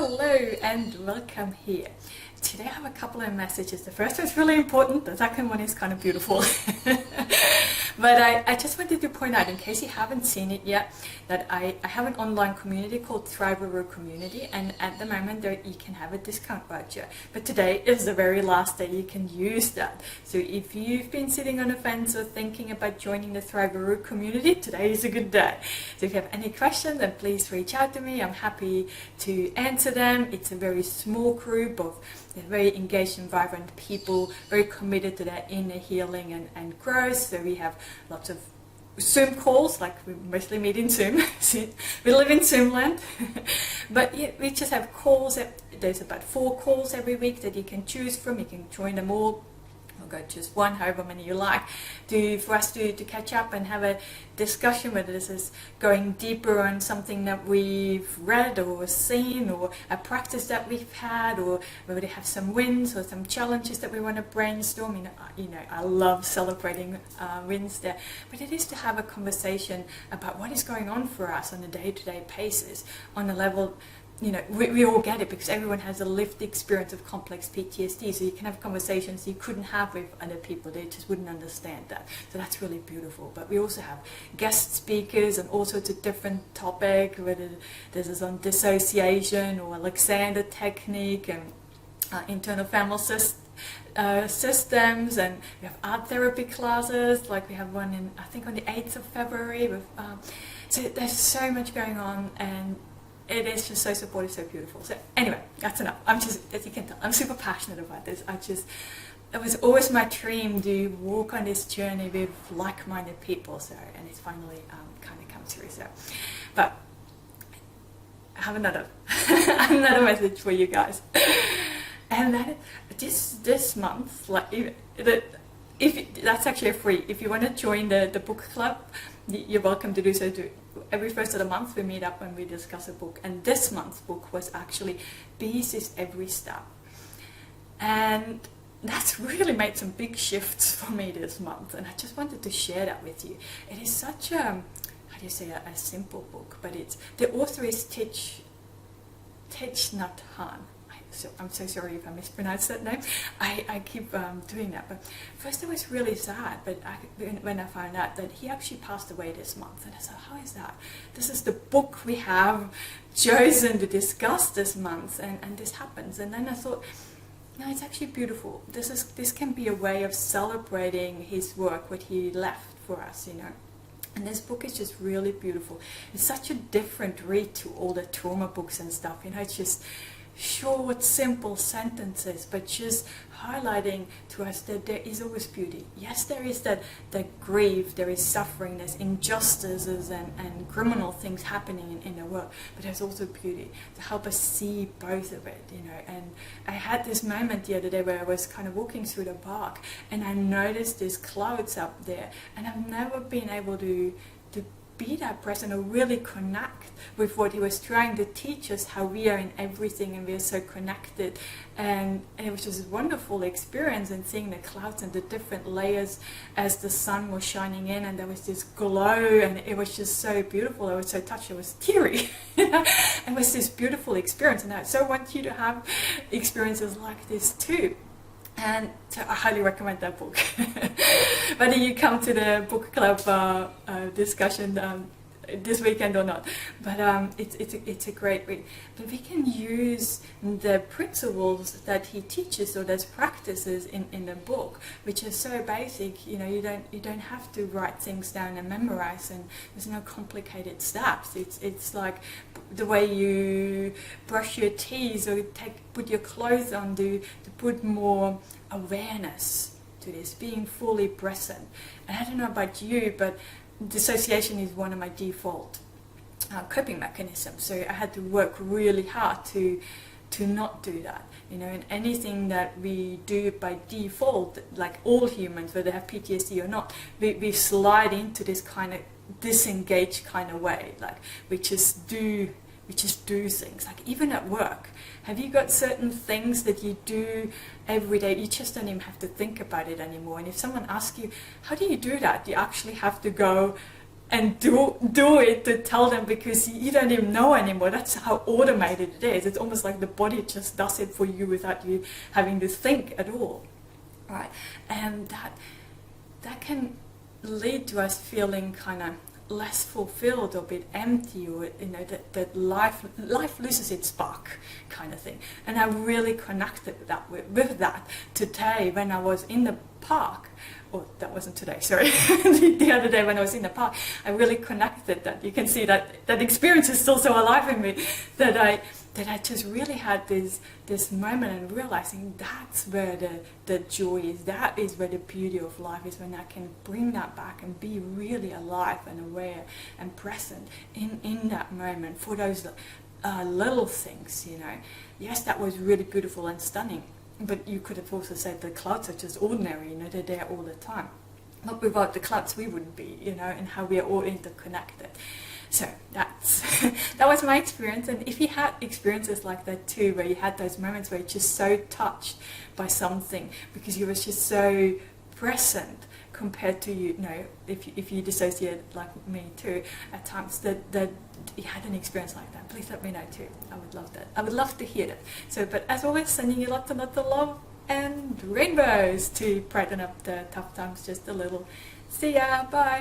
Hello and welcome here. Today I have a couple of messages. The first one's really important, the second one is kind of beautiful. But I just wanted to point out, in case you haven't seen it yet, that I have an online community called Thriveroo Community, and at the moment there you can have a discount voucher. But today is the very last day you can use that. So if you've been sitting on the fence or thinking about joining the Thriveroo community, today is a good day. So if you have any questions, then please reach out to me. I'm happy to answer them. It's a very small group of very engaged and vibrant people, very committed to their inner healing and growth. So we have lots of Zoom calls, like we mostly meet in Zoom. We live in Zoom land. But yeah, we just have calls. There's about 4 calls every week that you can choose from. You can join them all, or go just one, however many you like, for us to catch up and have a discussion, whether this is going deeper on something that we've read or seen, or a practice that we've had, or whether they have some wins or some challenges that we want to brainstorm. I love celebrating wins there, but it is to have a conversation about what is going on for us on a day-to-day basis, on a level. We all get it because everyone has a lived experience of complex PTSD, so you can have conversations you couldn't have with other people. They just wouldn't understand that. So that's really beautiful. But we also have guest speakers and all sorts of different topics, whether this is on dissociation or Alexander technique and internal family systems, and we have art therapy classes, like we have one I think on the 8th of February. So there's so much going on, and it is just so supportive, so beautiful. So anyway, that's enough. As you can tell, I'm super passionate about this. It was always my dream to walk on this journey with like-minded people. So, and it's finally kind of come through. So, but I have another message for you guys. And that this month, that's actually free. If you want to join the book club, you're welcome to do so too. Every first of the month we meet up and we discuss a book, and this month's book was actually Peace is Every Step, and that's really made some big shifts for me this month, and I just wanted to share that with you. It is such a simple book, but the author is Thich Nhat Hanh. So I'm so sorry if I mispronounced that name. I keep doing that. But first I was really sad, but when I found out that he actually passed away this month, and I said, how is that? This is the book we have chosen to discuss this month, and this happens. And then I thought, no, it's actually beautiful. This can be a way of celebrating his work, what he left for us, And this book is just really beautiful. It's such a different read to all the trauma books and stuff. It's just short, simple sentences, but just highlighting to us that there is always beauty. Yes, there is that grief, there is suffering, there's injustices and criminal things happening in the world, but there's also beauty to help us see both of it, And I had this moment the other day where I was kind of walking through the park, and I noticed these clouds up there, and I've never been able to be that present or really connect with what he was trying to teach us, how we are in everything and we are so connected. And it was just a wonderful experience, and seeing the clouds and the different layers as the sun was shining in, and there was this glow, and it was just so beautiful. I was so touched, I was teary. It was this beautiful experience, and I so want you to have experiences like this too. And so I highly recommend that book. Whether you come to the book club discussion this weekend or not, but it's a great read. But we can use the principles that he teaches, or those practices in the book, which are so basic. You don't have to write things down and memorize, and there's no complicated steps. It's like the way you brush your teeth or put your clothes on, to put more awareness to this, being fully present. And I don't know about you, but dissociation is one of my default coping mechanisms. So I had to work really hard to not do that. And anything that we do by default, like all humans, whether they have PTSD or not, we slide into this kind of disengaged kind of way. Like we just do things. Like even at work, have you got certain things that you do every day? You just don't even have to think about it anymore. And if someone asks you, how do you do that? You actually have to go and do it to tell them, because you don't even know anymore. That's how automated it is. It's almost like the body just does it for you without you having to think at all, right? And that can lead to us feeling kind of less fulfilled or a bit empty, or that life loses its spark, kind of thing. And I really connected with that today when I was in the park. Oh, that wasn't today, sorry. The other day when I was in the park, I really connected that. You can see that experience is still so alive in me, that I just really had this moment and realizing that's where the joy is. That is where the beauty of life is, when I can bring that back and be really alive and aware and present in that moment for those little things, Yes, that was really beautiful and stunning. But you could have also said the clouds are just ordinary, they're there all the time. But without the clouds we wouldn't be, and how we are all interconnected. So that was my experience. And if you had experiences like that too, where you had those moments where you're just so touched by something because you were just so present, compared to if you dissociate like me too at times, that you had an experience like that, please let me know too. I would love that. I would love to hear that. So, but as always, sending you lots and lots of love and rainbows to brighten up the tough times just a little. See ya, bye.